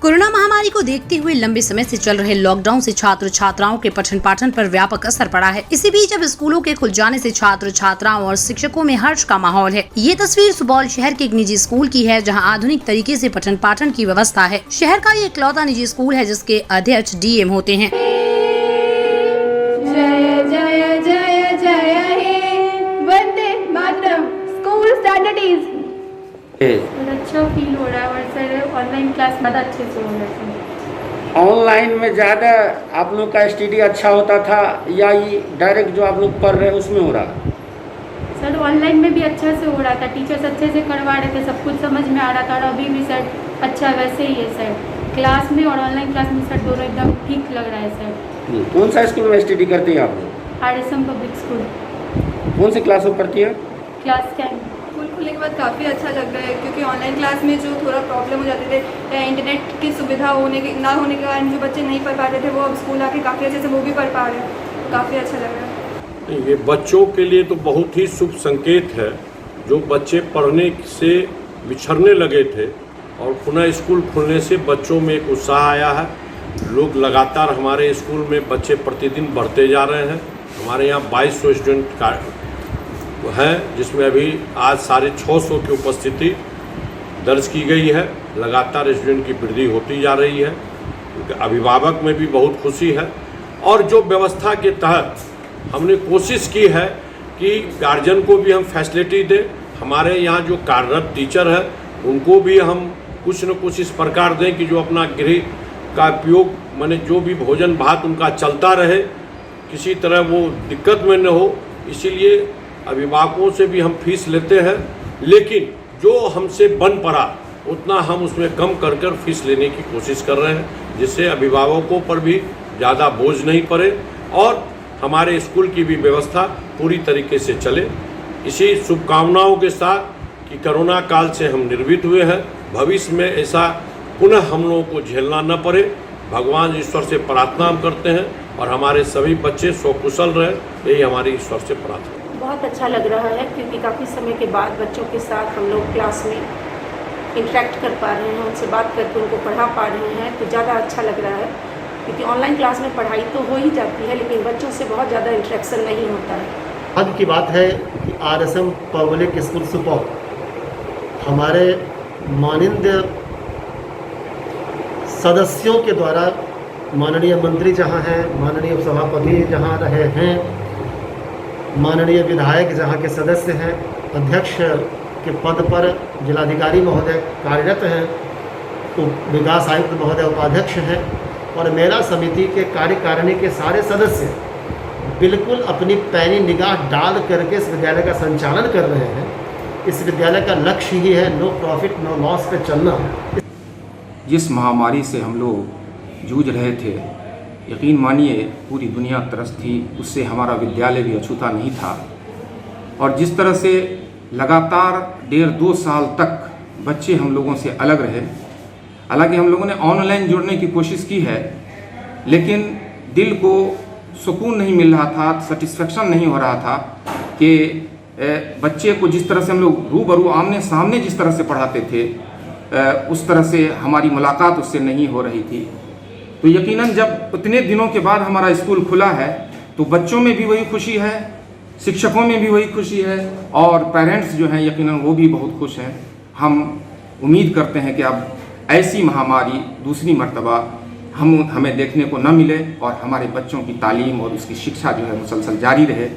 Corona महामारी को देखते हुए लंबे समय से चल रहे लॉकडाउन से छात्र छात्राओं के पठन पाठन पर व्यापक असर पड़ा है। इसी बीच अब स्कूलों के खुल जाने से छात्र छात्राओं और शिक्षकों में हर्ष का माहौल है। ये तस्वीर सुपौल शहर के एक निजी स्कूल की है, जहां आधुनिक तरीके से पठन पाठन की व्यवस्था है। शहर का ये इकलौता निजी स्कूल है जिसके अध्यक्ष डीएम होते हैं। जय जय जय जय हे वंदे मातरम। स्कूल स्टैंडर्ड अच्छा फील हो रहा है और सर ऑनलाइन क्लास ज़्यादा अच्छे से हो रहा है। ऑनलाइन में ज़्यादा आप लोग का स्टडी अच्छा होता था या ये डायरेक्ट जो आप लोग पढ़ रहे हैं उसमें हो रहा? सर ऑनलाइन में भी अच्छा से हो रहा था, टीचर्स अच्छे से करवा रहे थे, सब कुछ समझ में आ रहा था। और अभी भी सर अच्छा वैसे ही है सर, क्लास में और ऑनलाइन क्लास में सर दोनों एकदम ठीक लग रहा है सर। कौन सा स्कूल में स्टडी करती हैं आप लोग? RSM public school. कौन सी क्लास में पढ़ती है? क्लास 10। स्कूल खुलने के बाद काफ़ी अच्छा लग रहा है, क्योंकि ऑनलाइन क्लास में जो थोड़ा प्रॉब्लम हो जाते थे या इंटरनेट की सुविधा ना होने के कारण जो बच्चे नहीं पढ़ पाते थे, वो अब स्कूल आके काफ़ी अच्छे से वो भी पढ़ पा रहे हैं। काफ़ी अच्छा लग रहा है। ये बच्चों के लिए तो बहुत ही शुभ संकेत है। जो बच्चे पढ़ने से बिछड़ने लगे थे और पुनः स्कूल खुलने से बच्चों में एक उत्साह आया है। लोग लगातार हमारे स्कूल में बच्चे प्रतिदिन बढ़ते जा रहे हैं। हमारे यहाँ 2200 स्टूडेंट हैं, जिसमें अभी आज 650 की उपस्थिति दर्ज की गई है। लगातार स्टूडेंट की वृद्धि होती जा रही है। अभिभावक में भी बहुत खुशी है। और जो व्यवस्था के तहत हमने कोशिश की है कि गार्जियन को भी हम फैसिलिटी दें। हमारे यहाँ जो कार्यरत टीचर है उनको भी हम कुछ न कुछ इस प्रकार दें कि जो अपना गृह का उपयोग माने जो भी भोजन भात उनका चलता रहे, किसी तरह वो दिक्कत में न हो। इसीलिए अभिभावकों से भी हम फीस लेते हैं, लेकिन जो हमसे बन पड़ा उतना हम उसमें कम कर फीस लेने की कोशिश कर रहे हैं, जिससे अभिभावकों पर भी ज़्यादा बोझ नहीं पड़े और हमारे स्कूल की भी व्यवस्था पूरी तरीके से चले। इसी शुभकामनाओं के साथ कि कोरोना काल से हम निर्भीत हुए हैं, भविष्य में ऐसा पुनः हम लोगों को झेलना न पड़े, भगवान ईश्वर से प्रार्थना हम करते हैं और हमारे सभी बच्चे स्वकुशल रहे, यही हमारी ईश्वर से प्रार्थना। बहुत अच्छा लग रहा है, क्योंकि काफ़ी समय के बाद बच्चों के साथ हम लोग क्लास में इंटरेक्ट कर पा रहे हैं, उनसे बात करके उनको पढ़ा पा रहे हैं, तो ज़्यादा अच्छा लग रहा है। क्योंकि ऑनलाइन क्लास में पढ़ाई तो हो ही जाती है, लेकिन बच्चों से बहुत ज़्यादा इंटरेक्शन नहीं होता है। आज की बात है कि RSM पब्लिक स्कूल सुपौल हमारे माननीय सदस्यों के द्वारा, माननीय मंत्री जहाँ हैं, माननीय सभापति जहाँ रहे हैं, माननीय विधायक जहाँ के सदस्य हैं, अध्यक्ष के पद पर जिलाधिकारी महोदय कार्यरत हैं, तो विकास आयुक्त महोदय उपाध्यक्ष हैं और मेरा समिति के कार्यकारिणी के सारे सदस्य बिल्कुल अपनी पैनी निगाह डाल करके इस विद्यालय का संचालन कर रहे हैं। इस विद्यालय का लक्ष्य ही है नो प्रॉफिट नो लॉस पे चलना। जिस महामारी से हम लोग जूझ रहे थे, यकीन मानिए पूरी दुनिया त्रस्त थी, उससे हमारा विद्यालय भी अछूता नहीं था। और जिस तरह से लगातार 1.5-2 साल तक बच्चे हम लोगों से अलग रहे, हालांकि हम लोगों ने ऑनलाइन जुड़ने की कोशिश की है, लेकिन दिल को सुकून नहीं मिल रहा था, सेटिस्फेक्शन नहीं हो रहा था कि बच्चे को जिस तरह से हम लोग रूबरू आमने सामने जिस तरह से पढ़ाते थे, उस तरह से हमारी मुलाकात उससे नहीं हो रही थी। तो यकीनन जब उतने दिनों के बाद हमारा स्कूल खुला है, तो बच्चों में भी वही खुशी है, शिक्षकों में भी वही खुशी है और पेरेंट्स जो हैं यकीनन वो भी बहुत खुश हैं। हम उम्मीद करते हैं कि अब ऐसी महामारी दूसरी मर्तबा हमें देखने को न मिले और हमारे बच्चों की तालीम और उसकी शिक्षा जो है मुसलसल जारी रहे।